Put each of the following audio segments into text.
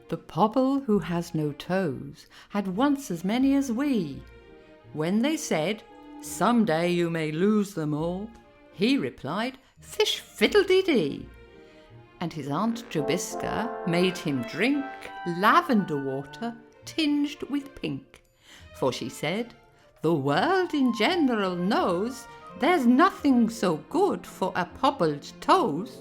The Pobble who has no toes had once as many as we. When they said, "Some day you may lose them all," he replied, "Fish fiddle-dee-dee." And his Aunt Jobiska made him drink lavender water tinged with pink. For she said, "The world in general knows there's nothing so good for a pobble's toes."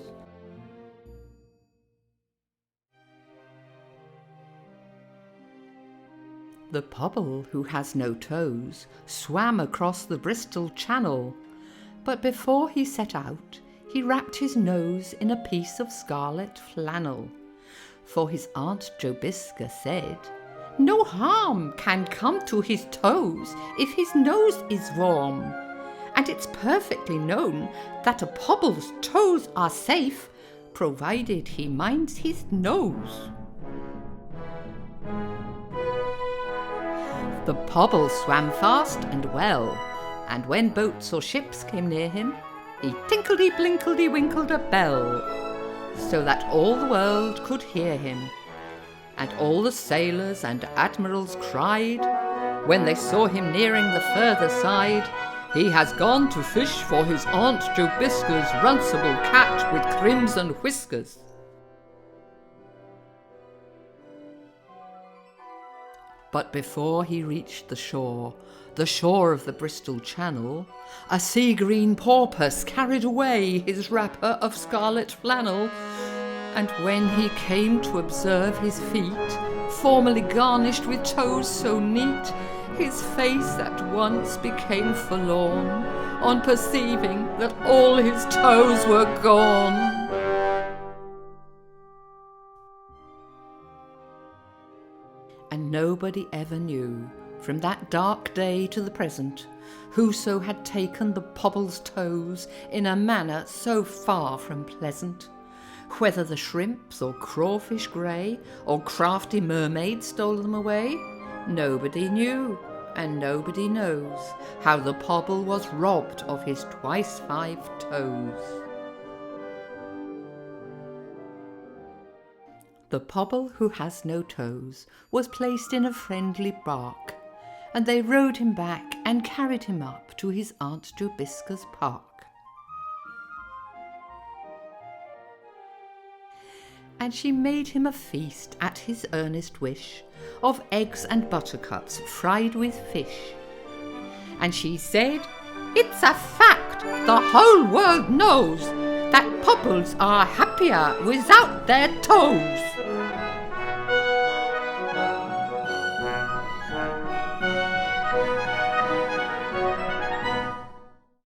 The Pobble who has no toes swam across the Bristol Channel, but before he set out he wrapped his nose in a piece of scarlet flannel. For his Aunt Jobiska said, "No harm can come to his toes if his nose is warm, and it's perfectly known that a Pobble's toes are safe, provided he minds his nose." The Pobble swam fast and well, and when boats or ships came near him, he tinkledy-blinkledy-winkled a bell, so that all the world could hear him. And all the sailors and admirals cried, when they saw him nearing the further side, "He has gone to fish for his Aunt Jobiska's runcible cat with crimson whiskers." But before he reached the shore of the Bristol Channel, a sea-green porpoise carried away his wrapper of scarlet flannel, and when he came to observe his feet, formerly garnished with toes so neat, his face at once became forlorn on perceiving that all his toes were gone. And nobody ever knew, from that dark day to the present, whoso had taken the Pobble's toes in a manner so far from pleasant. Whether the shrimps or crawfish grey or crafty mermaids stole them away, nobody knew, and nobody knows how the Pobble was robbed of his twice 5 toes. The Pobble who has no toes was placed in a friendly bark, and they rowed him back and carried him up to his Aunt Jobiska's park. And she made him a feast at his earnest wish of eggs and buttercups fried with fish. And she said, "It's a fact the whole world knows that Pobbles are happier without their toes."